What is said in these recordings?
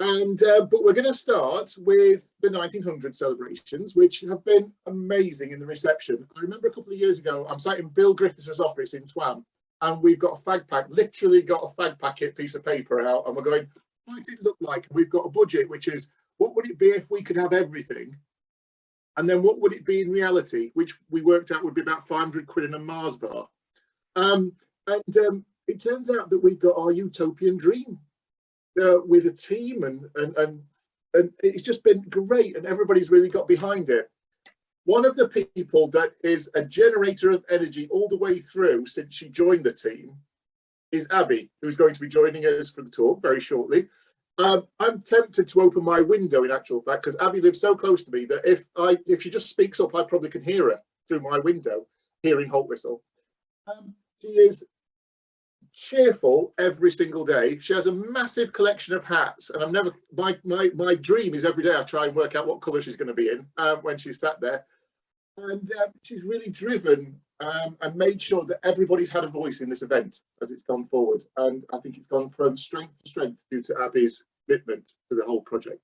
And but we're going to start with the 1900 celebrations, which have been amazing in the reception. I remember a couple of years ago, I'm sat in Bill Griffiths' office in Twam, and we've got a fag pack, literally got a fag packet piece of paper out, and we're going, what does it look like? And we've got a budget, which is, what would it be if we could have everything? And then what would it be in reality, which we worked out would be about 500 quid in a Mars bar. It turns out that we've got our utopian dream with a team, and it's just been great, and everybody's really got behind it. One of the people that is a generator of energy all the way through since she joined the team is Abby, who's going to be joining us for the talk very shortly. I'm tempted to open my window, in actual fact, because Abby lives so close to me that if she just speaks up, I probably can hear her through my window, hearing Holt whistle. She is cheerful every single day. She has a massive collection of hats, and I'm never, my dream is every day I try and work out what colour she's going to be in when she's sat there. And she's really driven and made sure that everybody's had a voice in this event as it's gone forward. And I think it's gone from strength to strength due to Abby's commitment to the whole project.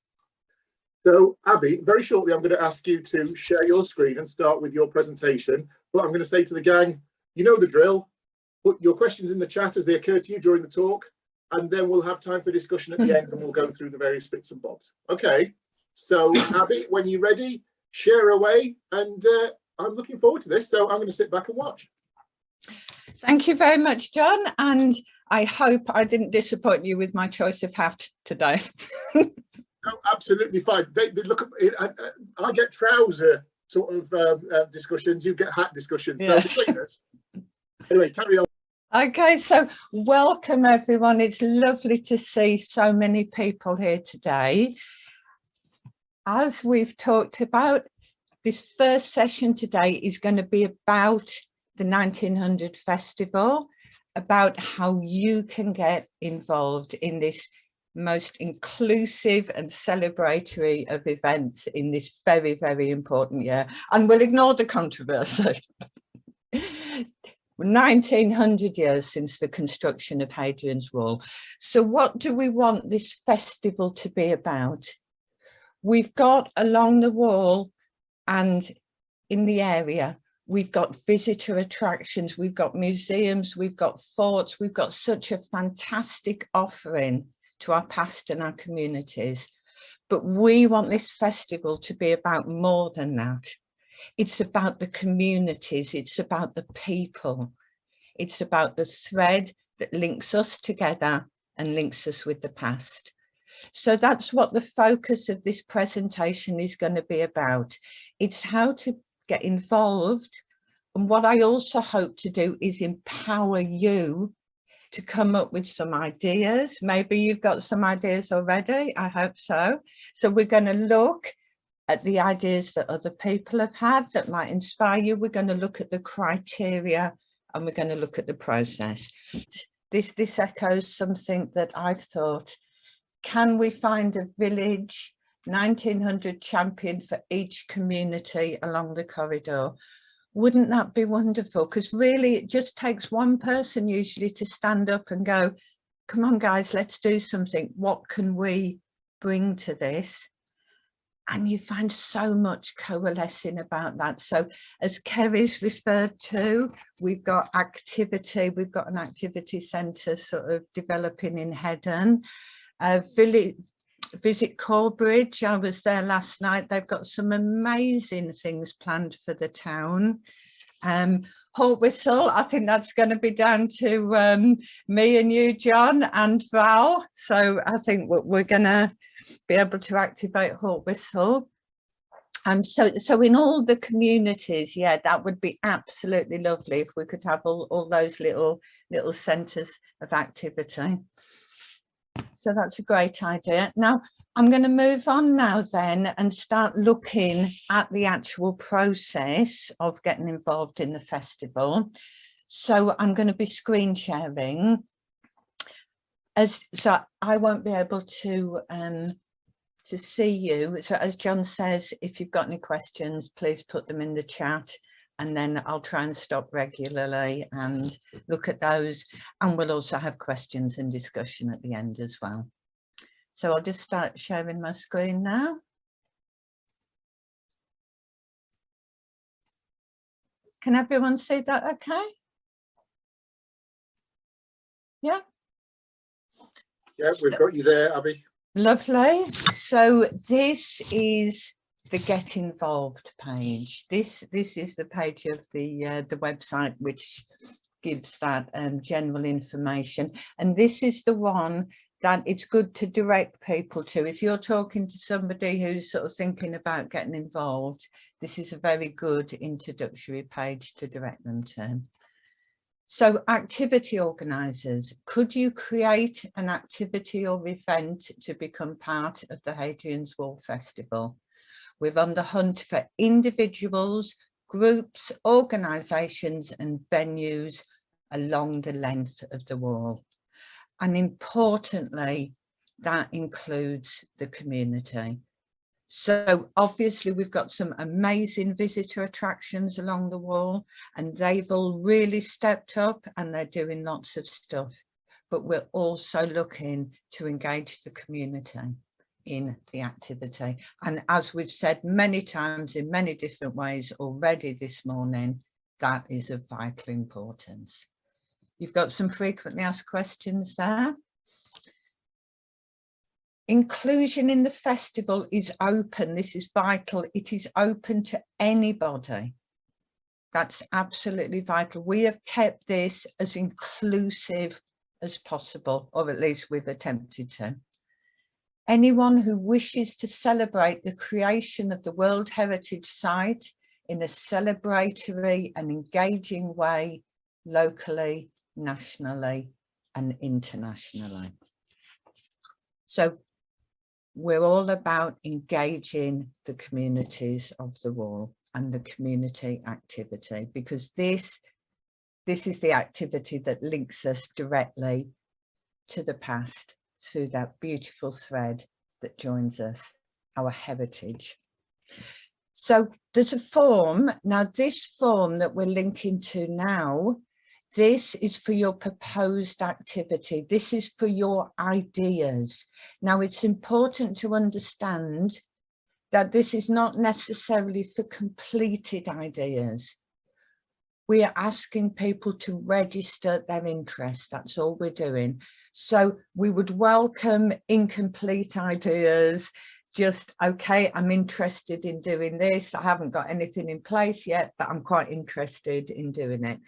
So Abby, very shortly, I'm going to ask you to share your screen and start with your presentation. But I'm going to say to the gang, you know the drill. Put your questions in the chat as they occur to you during the talk, and then we'll have time for discussion at the end, and we'll go through the various bits and bobs. Okay, so Abby, when you're ready, share away, and I'm looking forward to this, so I'm going to sit back and watch. Thank you very much, John, and I hope I didn't disappoint you with my choice of hat today. No, absolutely fine. They look at it, I get trouser sort of discussions, you get hat discussions, so Yes. between us. Anyway, carry on. Okay, so welcome everyone. It's lovely to see so many people here today. As we've talked about, this first session today is going to be about the 1900 festival, about how you can get involved in this most inclusive and celebratory of events in this very, very important year. And we'll ignore the controversy. 1900 years since the construction of Hadrian's Wall. So what do we want this festival to be about? We've got along the wall and in the area, we've got visitor attractions, we've got museums, we've got forts, we've got such a fantastic offering to our past and our communities. But we want this festival to be about more than that. It's about the communities, it's about the people, it's about the thread that links us together and links us with the past. So that's what the focus of this presentation is going to be about. It's how to get involved, and what I also hope to do is empower you to come up with some ideas. Maybe you've got some ideas already, I hope so. So we're going to look at the ideas that other people have had that might inspire you. We're going to look at the criteria, and we're going to look at the process. This echoes something that I've thought. Can we find a village 1900 champion for each community along the corridor? Wouldn't that be wonderful? Because really it just takes one person usually to stand up and go, come on guys, let's do something. What can we bring to this? And you find so much coalescing about that. So as Kerry's referred to, we've got activity, we've got an activity centre sort of developing in Hedden. Visit Corbridge, I was there last night. They've got some amazing things planned for the town. Holt Whistle, I think that's going to be down to me and you, John, and Val. So I think we're going to be able to activate Holt Whistle. So in all the communities, yeah, that would be absolutely lovely if we could have all those little centres of activity. So that's a great idea. Now, I'm going to move on now then and start looking at the actual process of getting involved in the festival. So I'm going to be screen sharing. So I won't be able to see you. So as John says, if you've got any questions, please put them in the chat, and then I'll try and stop regularly and look at those. And we'll also have questions and discussion at the end as well. So I'll just start sharing my screen now. Can everyone see that okay? Yeah. Yeah, we've got you there, Abby. Lovely. So this is the Get Involved page. This is the page of the website which gives that general information, and this is the one that it's good to direct people to. If you're talking to somebody who's sort of thinking about getting involved, this is a very good introductory page to direct them to. So activity organisers, could you create an activity or event to become part of the Hadrian's Wall Festival? We're on the hunt for individuals, groups, organisations and venues along the length of the wall. And importantly, that includes the community. So obviously we've got some amazing visitor attractions along the wall, and they've all really stepped up and they're doing lots of stuff. But we're also looking to engage the community in the activity. And as we've said many times in many different ways already this morning, that is of vital importance. You've got some frequently asked questions there. Inclusion in the festival is open. This is vital. It is open to anybody. That's absolutely vital. We have kept this as inclusive as possible, or at least we've attempted to. Anyone who wishes to celebrate the creation of the World Heritage Site in a celebratory and engaging way, locally, nationally, and internationally. So we're all about engaging the communities of the wall and the community activity, because this is the activity that links us directly to the past through that beautiful thread that joins us, our heritage. So there's a form. Now this form that we're linking to now, this is for your proposed activity. This is for your ideas. Now it's important to understand that this is not necessarily for completed ideas. We are asking people to register their interest. That's all we're doing. So we would welcome incomplete ideas. Just, okay, I'm interested in doing this. I haven't got anything in place yet, but I'm quite interested in doing it.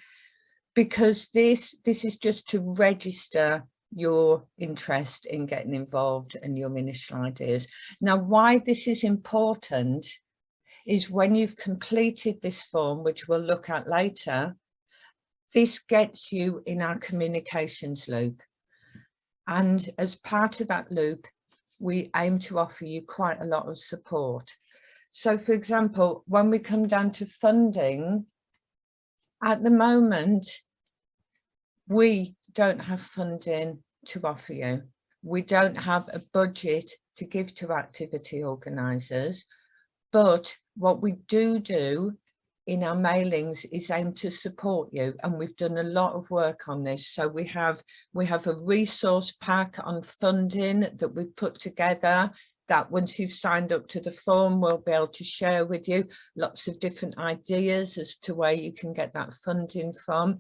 Because this is just to register your interest in getting involved and your initial ideas. Now, why this is important is when you've completed this form, which we'll look at later, this gets you in our communications loop. And as part of that loop, we aim to offer you quite a lot of support. So, for example, when we come down to funding, at the moment, we don't have funding to offer you. We don't have a budget to give to activity organisers, but what we do in our mailings is aim to support you, and we've done a lot of work on this. So we have a resource pack on funding that we've put together, that once you've signed up to the form, we'll be able to share with you lots of different ideas as to where you can get that funding from.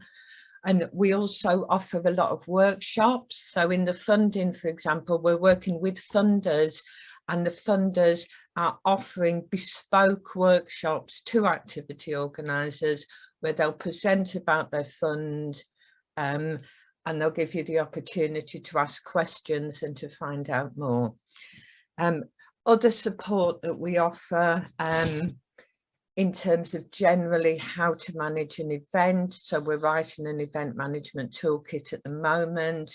And we also offer a lot of workshops. So in the funding, for example, we're working with funders, and the funders are offering bespoke workshops to activity organisers where they'll present about their fund, and they'll give you the opportunity to ask questions and to find out more. Other support that we offer in terms of generally how to manage an event. So we're writing an event management toolkit at the moment.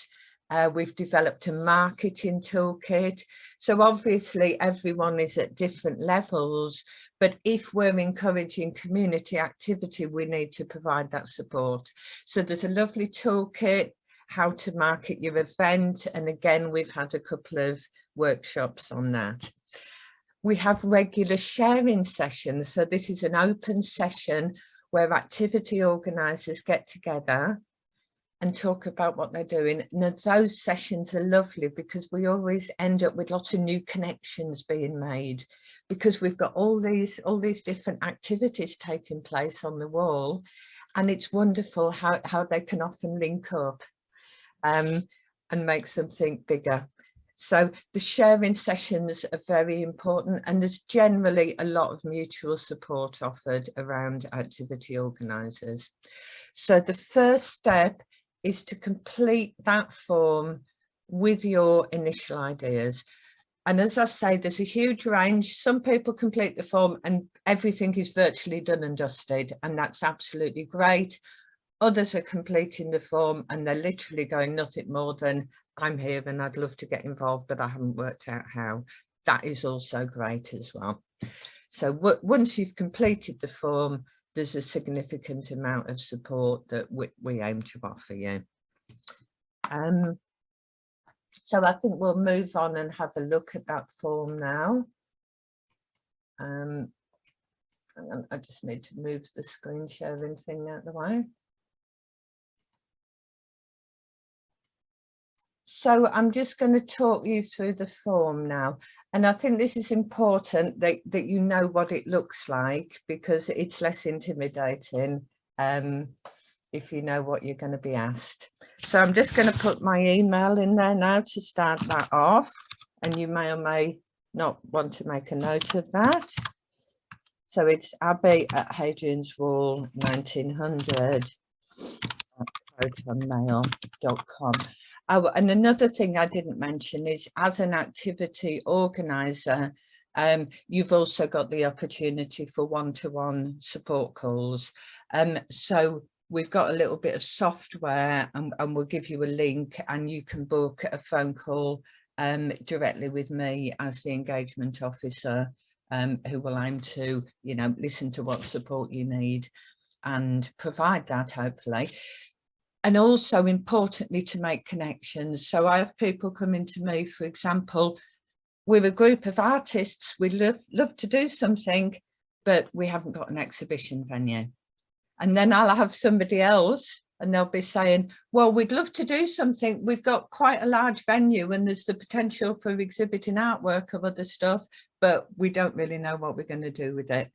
We've developed a marketing toolkit. So obviously everyone is at different levels, but if we're encouraging community activity, we need to provide that support. So there's a lovely toolkit, how to market your event. And again, we've had a couple of workshops on that. We have regular sharing sessions. So this is an open session where activity organisers get together and talk about what they're doing. And those sessions are lovely because we always end up with lots of new connections being made, because we've got all these different activities taking place on the wall, and it's wonderful how they can often link up and make something bigger. So the sharing sessions are very important, and there's generally a lot of mutual support offered around activity organisers. So the first step is to complete that form with your initial ideas. And as I say, there's a huge range. Some people complete the form and everything is virtually done and dusted, and that's absolutely great. Others are completing the form and they're literally going nothing more than, I'm here and I'd love to get involved, but I haven't worked out how. That is also great as well. So once you've completed the form, there's a significant amount of support that we aim to offer you. So I think we'll move on and have a look at that form now. And I just need to move the screen sharing thing out of the way. So I'm just going to talk you through the form now. And I think this is important that you know what it looks like, because it's less intimidating if you know what you're going to be asked. So I'm just going to put my email in there now to start that off. And you may or may not want to make a note of that. So it's Abby@Hadrians Wall 1900 @protonmail.com. Oh, and another thing I didn't mention is, as an activity organizer, you've also got the opportunity for one-to-one support calls. So we've got a little bit of software, and we'll give you a link, and you can book a phone call directly with me as the engagement officer, who will aim to, you know, listen to what support you need and provide that, hopefully. And also, importantly, to make connections. So I have people coming to me, for example, we're a group of artists, we'd love to do something, but we haven't got an exhibition venue. And then I'll have somebody else and they'll be saying, well, we'd love to do something. We've got quite a large venue and there's the potential for exhibiting artwork of other stuff, but we don't really know what we're going to do with it.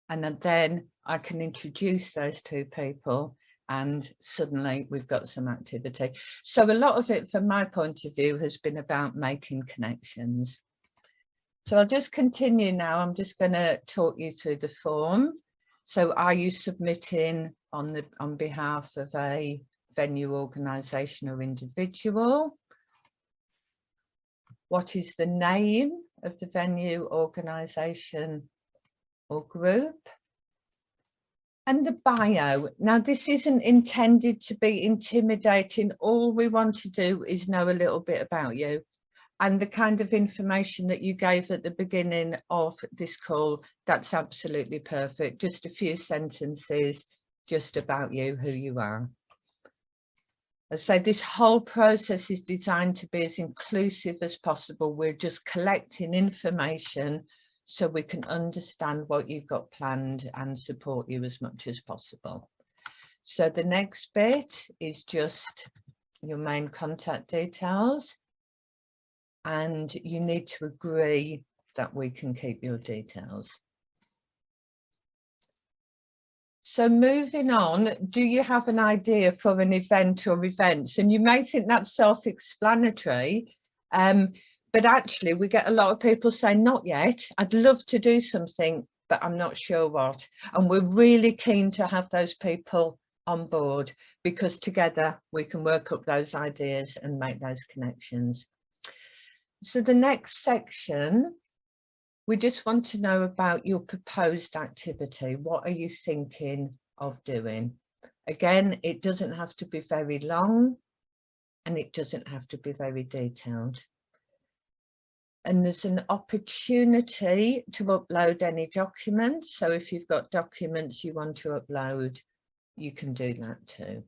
And then I can introduce those two people, and suddenly we've got some activity. So a lot of it, from my point of view, has been about making connections. So I'll just continue now. I'm just going to talk you through the form. So are you submitting on behalf of a venue, organisation or individual? What is the name of the venue, organisation or group? And the bio. Now, this isn't intended to be intimidating. All we want to do is know a little bit about you, and the kind of information that you gave at the beginning of this call, that's absolutely perfect. Just a few sentences just about you, who you are. As I say, this whole process is designed to be as inclusive as possible. We're just collecting information so we can understand what you've got planned and support you as much as possible. So the next bit is just your main contact details, and you need to agree that we can keep your details. So moving on, do you have an idea for an event or events? And you may think that's self-explanatory, but actually we get a lot of people saying, not yet, I'd love to do something, but I'm not sure what. And we're really keen to have those people on board, because together we can work up those ideas and make those connections. So the next section, we just want to know about your proposed activity. What are you thinking of doing? Again, it doesn't have to be very long and it doesn't have to be very detailed. And there's an opportunity to upload any documents. So if you've got documents you want to upload, you can do that too.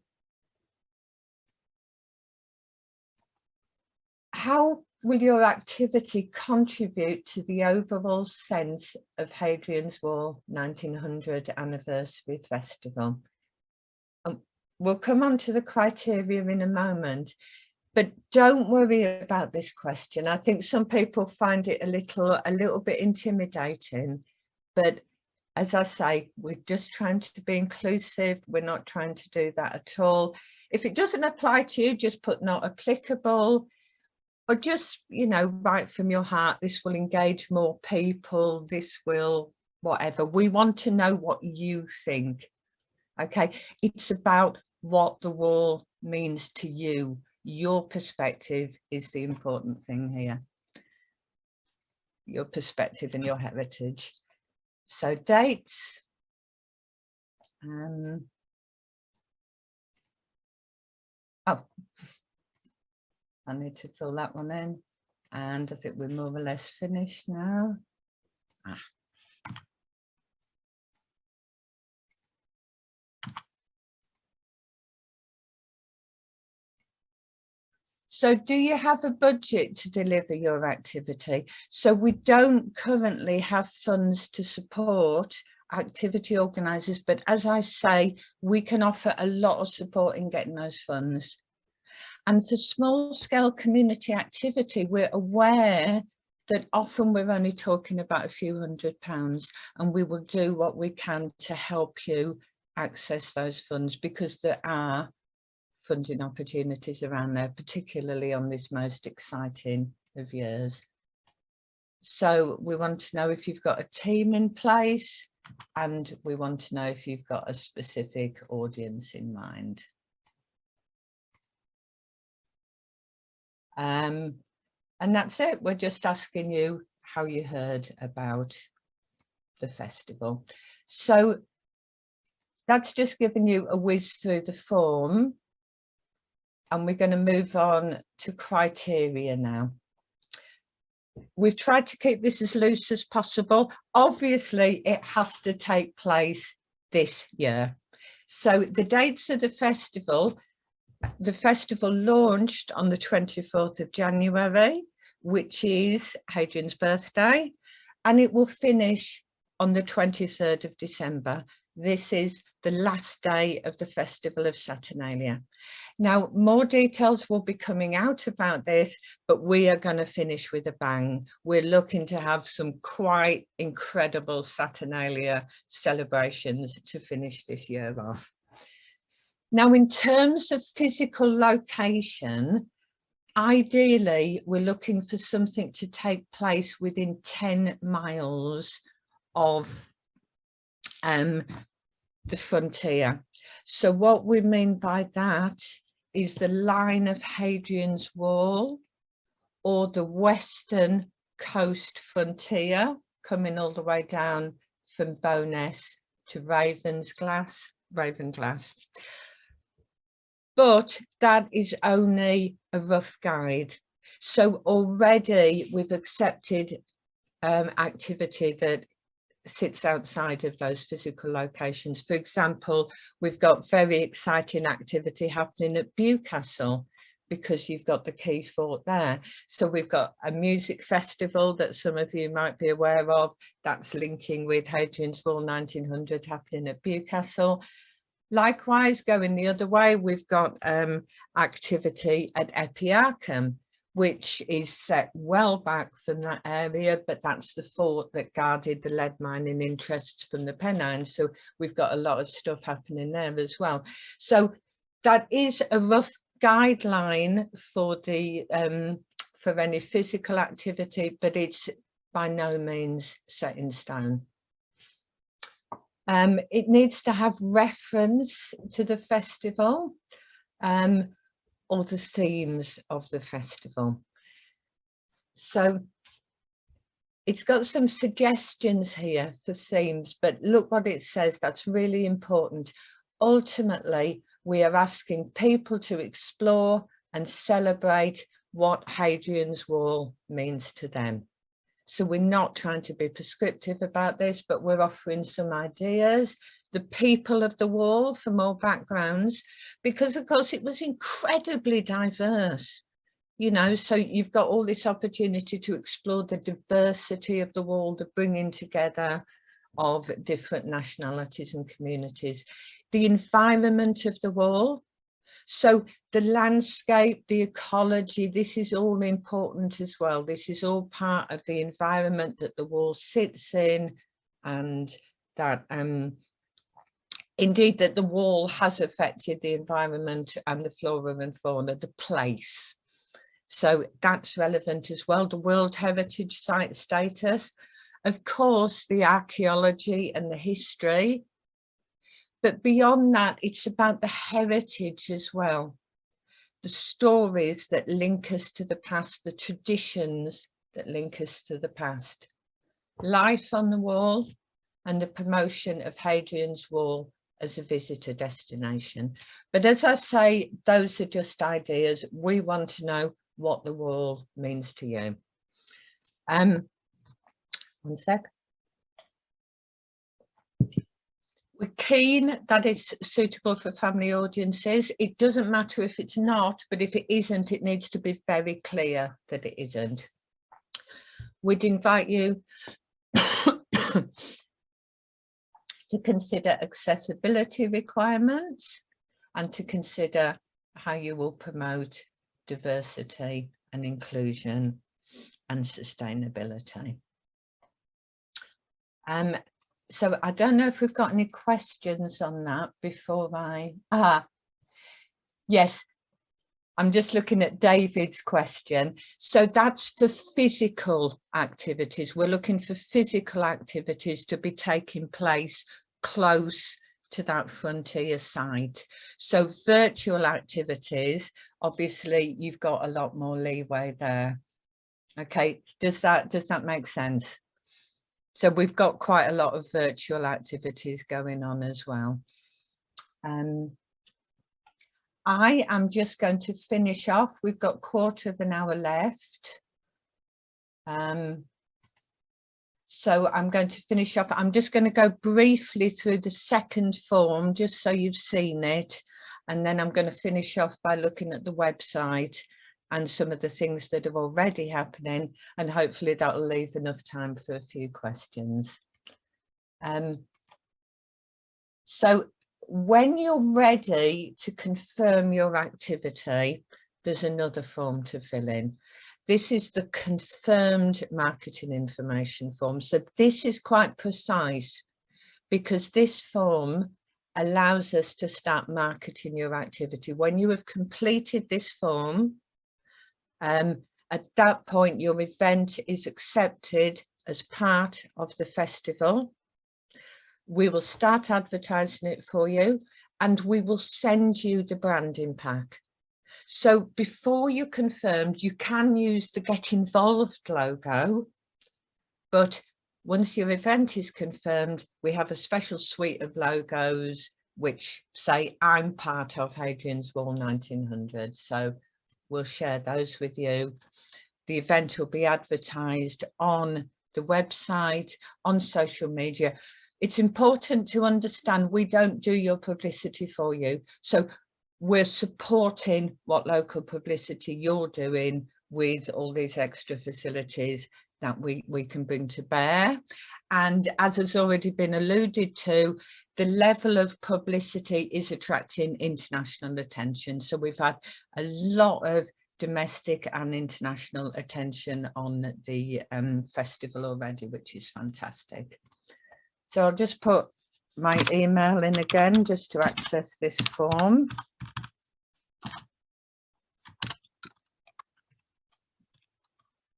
How will your activity contribute to the overall sense of Hadrian's Wall 1900 Anniversary Festival? we'll come on to the criteria in a moment, but don't worry about this question. I think some people find it a little bit intimidating, but as I say, we're just trying to be inclusive. We're not trying to do that at all. If it doesn't apply to you, just put not applicable, or just, you know, write from your heart, this will engage more people, this will whatever. We want to know what you think. Okay, it's about what the wall means to you. Your perspective is the important thing here. Your perspective and your heritage. So dates. Oh, I need to fill that one in. And I think we're more or less finished now. So do you have a budget to deliver your activity? So we don't currently have funds to support activity organisers, but as I say, we can offer a lot of support in getting those funds. And for small scale community activity, we're aware that often we're only talking about a few £100, and we will do what we can to help you access those funds, because there are funding opportunities around there, particularly on this most exciting of years. So we want to know if you've got a team in place, and we want to know if you've got a specific audience in mind. And that's it. We're just asking you how you heard about the festival. So that's just giving you a whiz through the form. And we're going to move on to criteria now. We've tried to keep this as loose as possible. Obviously, it has to take place this year. So the dates of the festival launched on the 24th of January, which is Hadrian's birthday, and it will finish on the 23rd of December. This is the last day of the Festival of Saturnalia. Now, more details will be coming out about this, but we are going to finish with a bang. We're looking to have some quite incredible Saturnalia celebrations to finish this year off. Now, in terms of physical location, ideally, we're looking for something to take place within 10 miles of the frontier. So what we mean by that is the line of Hadrian's Wall, or the western coast frontier, coming all the way down from Bowness to Ravenglass. But that is only a rough guide. So already we've accepted activity that sits outside of those physical locations. For example, we've got very exciting activity happening at Bewcastle, because you've got the key fort there. So we've got a music festival that some of you might be aware of, that's linking with Hadrian's Wall 1900 happening at Bewcastle. Likewise, going the other way, we've got activity at Epiarchum, which is set well back from that area, but that's the fort that guarded the lead mining interests from the Pennines. So we've got a lot of stuff happening there as well. So that is a rough guideline for the for any physical activity, but it's by no means set in stone. It needs to have reference to the festival, or the themes of the festival. So it's got some suggestions here for themes, but look what it says, that's really important. Ultimately, we are asking people to explore and celebrate what Hadrian's Wall means to them. So we're not trying to be prescriptive about this, but we're offering some ideas. The people of the wall from all backgrounds, because of course it was incredibly diverse, you know, so you've got all this opportunity to explore the diversity of the wall, the bringing together of different nationalities and communities. The environment of the wall, so the landscape, the ecology, this is all important as well. This is all part of the environment that the wall sits in, and that indeed that the wall has affected the environment and the flora and fauna, the place. So that's relevant as well. The World Heritage Site status, of course, the archaeology and the history. But beyond that, it's about the heritage as well. The stories that link us to the past, the traditions that link us to the past. Life on the wall and the promotion of Hadrian's Wall as a visitor destination. But as I say, those are just ideas. We want to know what the wall means to you. One sec. We're keen that it's suitable for family audiences. It doesn't matter if it's not, but if it isn't, it needs to be very clear that it isn't. We'd invite you to consider accessibility requirements and to consider how you will promote diversity and inclusion and sustainability. So I don't know if we've got any questions on that before yes, I'm just looking at David's question. So that's for physical activities. We're looking for physical activities to be taking place close to that frontier site. So virtual activities, obviously you've got a lot more leeway there. Okay, does that make sense? So we've got quite a lot of virtual activities going on as well. I am just going to finish off. We've got 1/4 of an hour left. So I'm going to finish up. I'm just going to go briefly through the second form, just so you've seen it. And then I'm going to finish off by looking at the website and some of the things that are already happening, and hopefully that'll leave enough time for a few questions. So when you're ready to confirm your activity, there's another form to fill in. This is the confirmed marketing information form. So this is quite precise because this form allows us to start marketing your activity. When you have completed this form, at that point, your event is accepted as part of the festival. We will start advertising it for you and we will send you the branding pack. So before you're confirmed, you can use the Get Involved logo, but once your event is confirmed, we have a special suite of logos which say I'm part of Hadrian's Wall 1900. So we'll share those with you. The event will be advertised on the website, on social media. It's important to understand we don't do your publicity for you. So we're supporting what local publicity you're doing with all these extra facilities that we can bring to bear. And as has already been alluded to, the level of publicity is attracting international attention. So we've had a lot of domestic and international attention on the festival already, which is fantastic. So I'll just put my email in again just to access this form.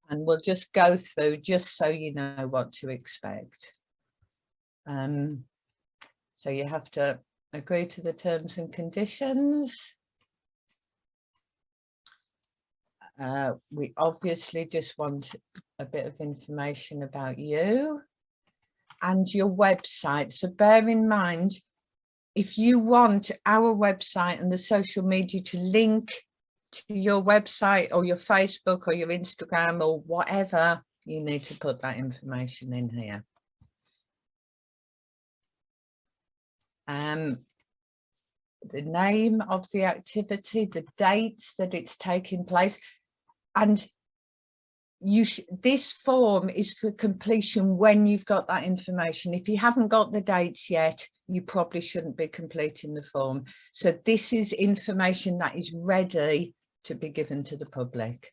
And we'll just go through just so you know what to expect. So you have to agree to the terms and conditions. We obviously just want a bit of information about you and your website. So bear in mind, if you want our website and the social media to link to your website or your Facebook or your Instagram or whatever, you need to put that information in here. The name of the activity, the dates that it's taking place, and this form is for completion when you've got that information. If you haven't got the dates yet, you probably shouldn't be completing the form. So this is information that is ready to be given to the public.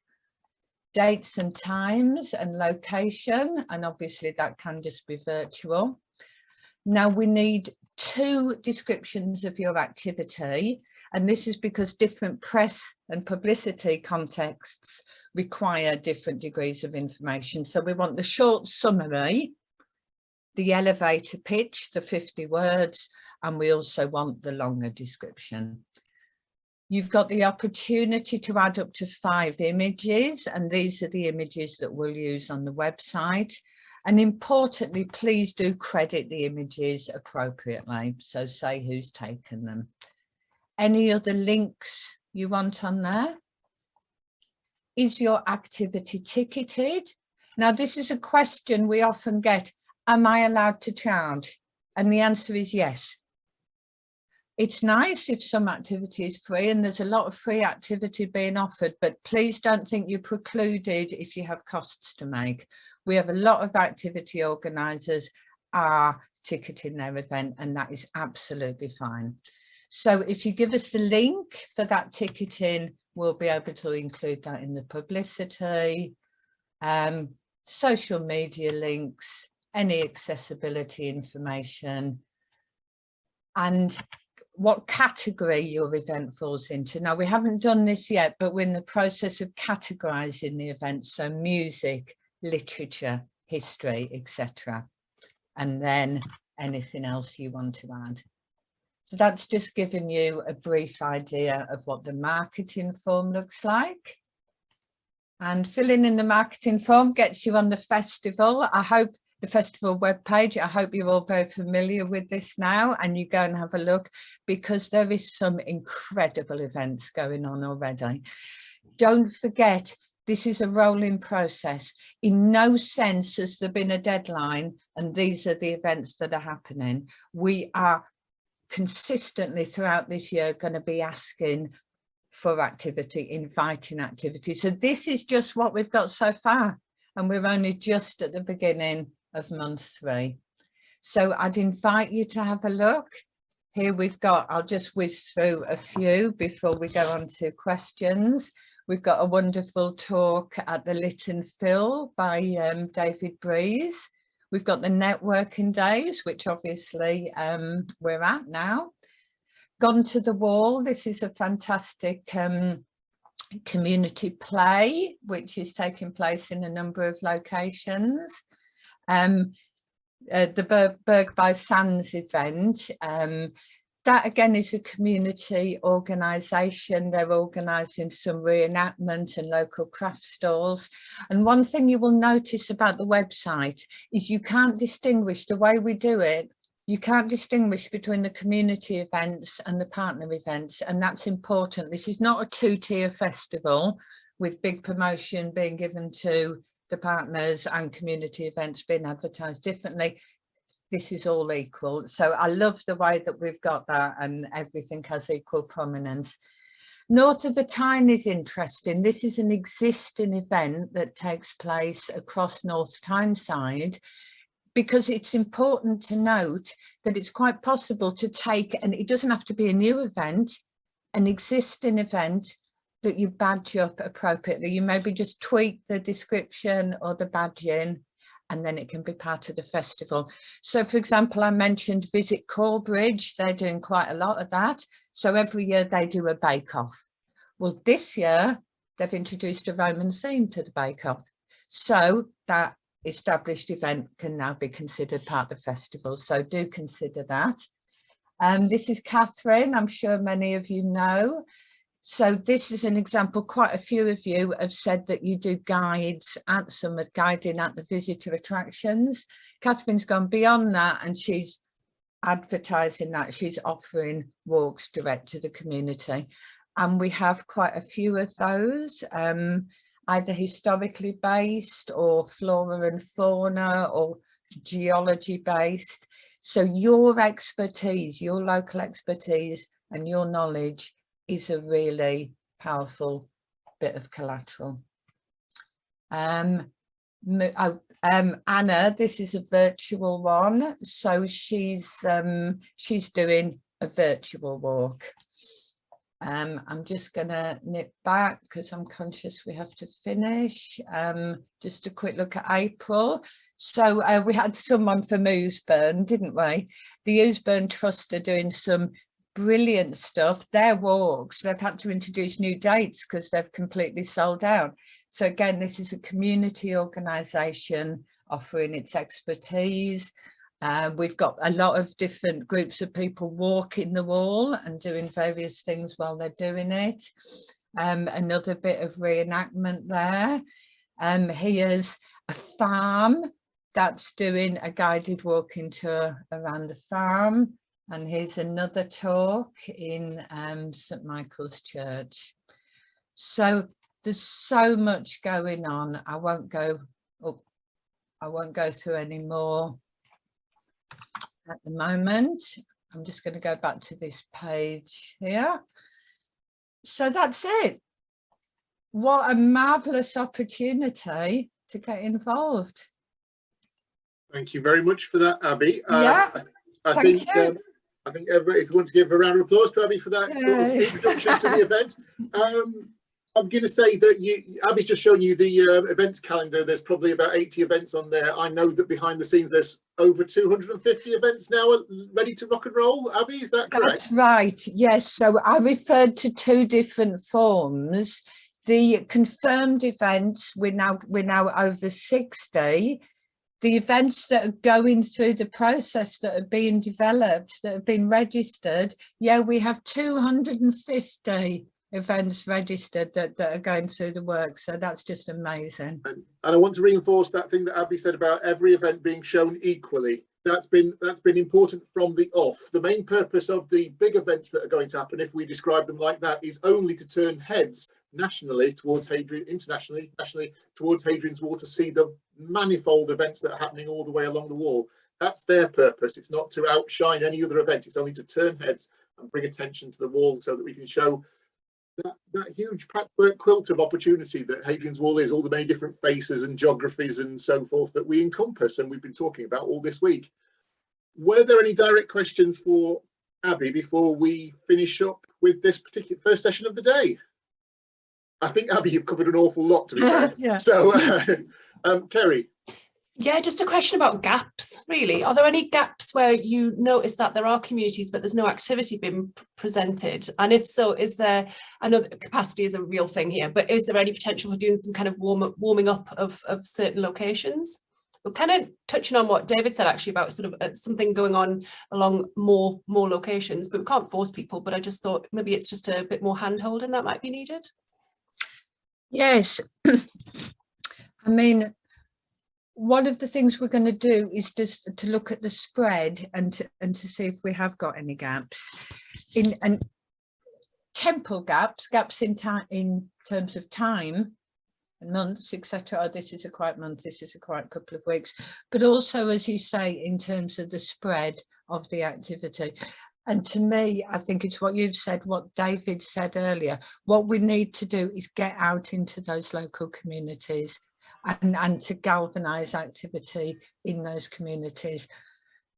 Dates and times and location, and obviously that can just be virtual. Now we need 2 descriptions of your activity, and this is because different press and publicity contexts require different degrees of information. So we want the short summary, the elevator pitch, the 50 words, and we also want the longer description. You've got the opportunity to add up to 5 images, and these are the images that we'll use on the website. And importantly, please do credit the images appropriately. So say who's taken them. Any other links you want on there? Is your activity ticketed? Now, this is a question we often get. Am I allowed to charge? And the answer is yes. It's nice if some activity is free, and there's a lot of free activity being offered, but please don't think you're precluded if you have costs to make. We have a lot of activity organisers are ticketing their event, and that is absolutely fine. So if you give us the link for that ticketing, we'll be able to include that in the publicity, social media links, any accessibility information, and what category your event falls into. Now, we haven't done this yet, but we're in the process of categorising the events, so music, literature, history, etc. And then anything else you want to add. So that's just giving you a brief idea of what the marketing form looks like. And filling in the marketing form gets you on the festival. I hope the festival webpage. I hope you're all very familiar with this now, and you go and have a look, because there is some incredible events going on already. Don't forget, this is a rolling process. In no sense has there been a deadline and these are the events that are happening. We are consistently throughout this year going to be asking for activity, inviting activity. So this is just what we've got so far, and we're only just at the beginning of month 3. So I'd invite you to have a look. Here we've got, I'll just whiz through a few before we go on to questions. We've got a wonderful talk at the Lit and Phil by David Breeze. We've got the networking days, which obviously we're at now. Gone to the Wall. This is a fantastic community play, which is taking place in a number of locations. The Berg by Sands event, that again is a community organisation. They're organising some reenactment and local craft stalls. And one thing you will notice about the website is you can't distinguish, the way we do it, you can't distinguish between the community events and the partner events, and that's important. This is not a 2-tier festival with big promotion being given to the partners and community events being advertised differently. This is all equal. So I love the way that we've got that, and everything has equal prominence. North of the Tyne is interesting. This is an existing event that takes place across North Tyneside, because it's important to note that it's quite possible to take, and it doesn't have to be a new event, an existing event that you badge up appropriately. You maybe just tweak the description or the badging, and then it can be part of the festival. So for example, I mentioned Visit Corbridge. They're doing quite a lot of that. So every year they do a bake-off. Well, this year they've introduced a Roman theme to the bake-off. So that established event can now be considered part of the festival. So do consider that. This is Catherine. I'm sure many of you know. So this is an example. Quite a few of you have said that you do guides at some guiding at the visitor attractions. Catherine's gone beyond that, and she's advertising that. She's offering walks direct to the community, and we have quite a few of those, either historically based or flora and fauna or geology based. So your expertise, your local expertise and your knowledge is a really powerful bit of collateral. Anna, this is a virtual one, so she's doing a virtual walk. I'm just gonna nip back because I'm conscious we have to finish. Just a quick look at April. So we had someone from Ousburn, didn't we? The Ousburn Trust are doing some brilliant stuff. Their walks, they've had to introduce new dates because they've completely sold out. So again, this is a community organisation offering its expertise. We've got a lot of different groups of people walking the wall and doing various things while they're doing it. Another bit of reenactment there. Here's a farm that's doing a guided walking tour around the farm. And here's another talk in St Michael's Church. So there's so much going on. I won't go through any more at the moment. I'm just going to go back to this page here. So that's it. What a marvelous opportunity to get involved. Thank you very much for that, Abby. Yeah, I think everybody, if you want to give a round of applause to Abby for that sort of introduction to the event. I'm going to say that Abby's just shown you the events calendar. There's probably about 80 events on there. I know that behind the scenes there's over 250 events now ready to rock and roll. Abby, is that correct? That's right, yes. So I referred to two different forms. The confirmed events, we're now over 60. The events that are going through the process, that are being developed, that have been registered, yeah, we have 250 events registered that are going through the work. So that's just amazing. And I want to reinforce that thing that Abby said about every event being shown equally. That's been important from the off. The main purpose of the big events that are going to happen, if we describe them like that, is only to turn heads nationally towards Hadrian, internationally, nationally towards Hadrian's Wall, to see the manifold events that are happening all the way along the wall. That's their purpose. It's not to outshine any other event. It's only to turn heads and bring attention to the wall so that we can show that huge patchwork quilt of opportunity that Hadrian's Wall is, all the many different faces and geographies and so forth that we encompass and we've been talking about all this week. Were there any direct questions for Abby before we finish up with this particular first session of the day? I think, Abby, you've covered an awful lot, to be fair. Yeah. So, Kerry. Yeah, just a question about gaps, really. Are there any gaps where you notice that there are communities, but there's no activity being presented? And if so, is there, I know that capacity is a real thing here, but is there any potential for doing some kind of warming up of certain locations? We're kind of touching on what David said, actually, about sort of something going on along more locations, but we can't force people. But I just thought maybe it's just a bit more hand-holding that might be needed. Yes. I mean, one of the things we're going to do is just to look at the spread and to see if we have got any gaps and temporal gaps in time, in terms of time and months, etc. Oh, this is a quiet month, this is a quiet couple of weeks, but also, as you say, in terms of the spread of the activity. And to me, I think it's what you've said, what David said earlier. What we need to do is get out into those local communities and to galvanise activity in those communities.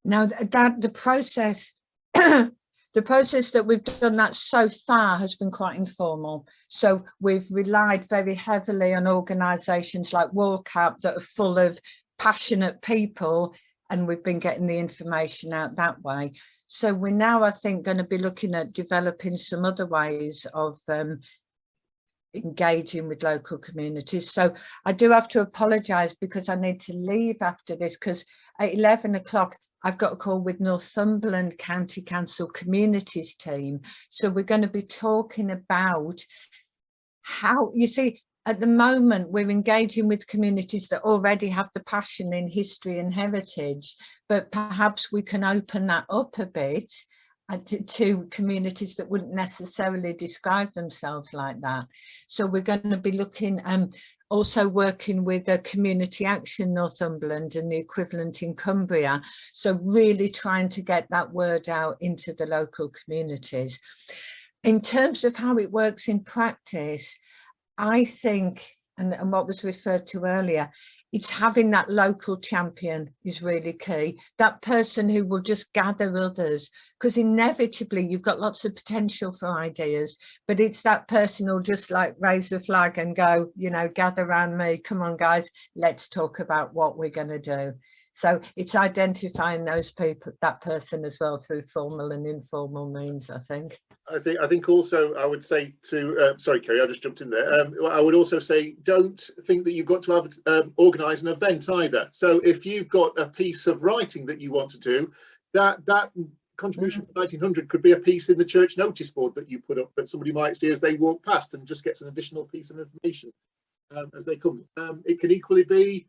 Now, that the process that we've done that so far has been quite informal. So we've relied very heavily on organisations like WallCap that are full of passionate people, and we've been getting the information out that way. So we're now, I think, going to be looking at developing some other ways of engaging with local communities. So I do have to apologise because I need to leave after this, because at 11 o'clock I've got a call with Northumberland County Council Communities team. So we're going to be talking about how, you see, at the moment we're engaging with communities that already have the passion in history and heritage, but perhaps we can open that up a bit to communities that wouldn't necessarily describe themselves like that. So we're going to be looking also working with a Community Action Northumberland and the equivalent in Cumbria. So really trying to get that word out into the local communities. In terms of how it works in practice, I think and what was referred to earlier, it's having that local champion is really key. That person who will just gather others, because inevitably you've got lots of potential for ideas, but it's that person who'll just like raise the flag and go, you know, gather around me, come on guys, let's talk about what we're going to do. So it's identifying those people, that person as well, through formal and informal means, I think. I think also I would say to, sorry, Kerry, I just jumped in there. I would also say, don't think that you've got to have organise an event either. So if you've got a piece of writing that you want to do, that contribution for 1900 could be a piece in the church notice board that you put up that somebody might see as they walk past and just gets an additional piece of information as they come. It can equally be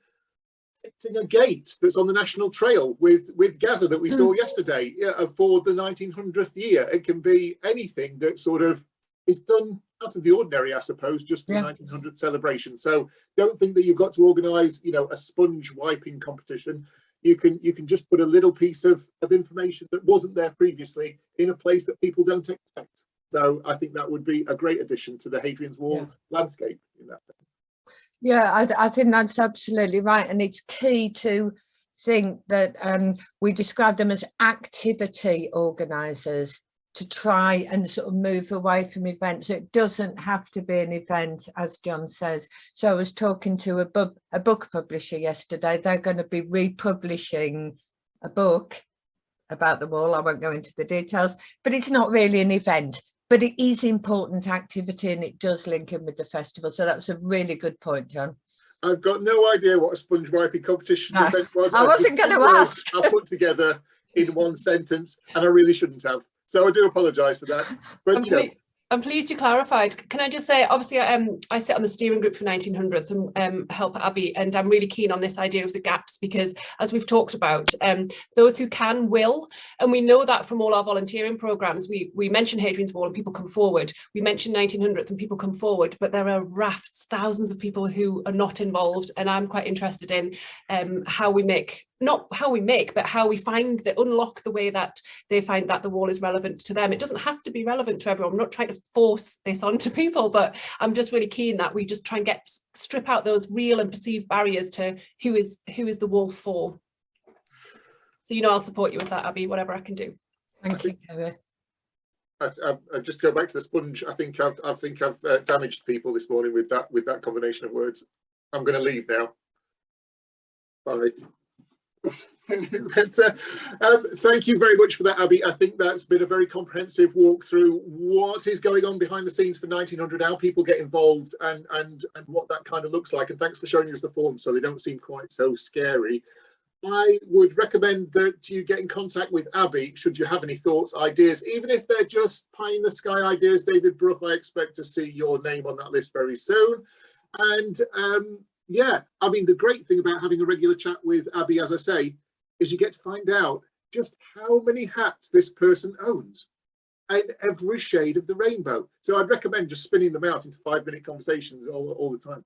fixing a gate that's on the national trail with Gaza that we saw yesterday for the 1900th year. It can be anything that sort of is done out of the ordinary, I suppose, just for the 1900th celebration. So don't think that you've got to organise, you know, a sponge wiping competition. You can just put a little piece of information that wasn't there previously in a place that people don't expect. So I think that would be a great addition to the Hadrian's Wall landscape in that sense. Yeah, I think that's absolutely right. And it's key to think that we describe them as activity organisers, to try and sort of move away from events. It doesn't have to be an event, as John says. So I was talking to a book publisher yesterday. They're going to be republishing a book about the wall. I won't go into the details, but it's not really an event. But it is important activity and it does link in with the festival. So that's a really good point, John. I've got no idea what a sponge wiping competition event was. I wasn't going to ask. I put together in one sentence and I really shouldn't have. So I do apologise for that. But you know, I'm pleased you clarified. Can I just say, obviously, I sit on the steering group for 1900th and help Abby, and I'm really keen on this idea of the gaps because, as we've talked about, those who can will, and we know that from all our volunteering programmes. We mention Hadrian's Wall and people come forward. We mention 1900th and people come forward, but there are rafts, thousands of people who are not involved, and I'm quite interested in how we make. Not how we make, but how we unlock the way that they find that the wall is relevant to them. It doesn't have to be relevant to everyone. I'm not trying to force this onto people, but I'm just really keen that we just try and strip out those real and perceived barriers to who is the wall for. So, you know, I'll support you with that, Abby, whatever I can do. Thank you, Kerry. I just go back to the sponge. I think I've damaged people this morning with that combination of words. I'm going to leave now. Bye. But, thank you very much for that, Abby. I think that's been a very comprehensive walk through what is going on behind the scenes for 1900, how people get involved and what that kind of looks like. And thanks for showing us the forms so they don't seem quite so scary. I would recommend that you get in contact with Abby should you have any thoughts, ideas, even if they're just pie in the sky ideas. David Brough, I expect to see your name on that list very soon. And yeah, I mean, the great thing about having a regular chat with Abby, as I say, is you get to find out just how many hats this person owns and every shade of the rainbow. So I'd recommend just spinning them out into 5-minute conversations all the time.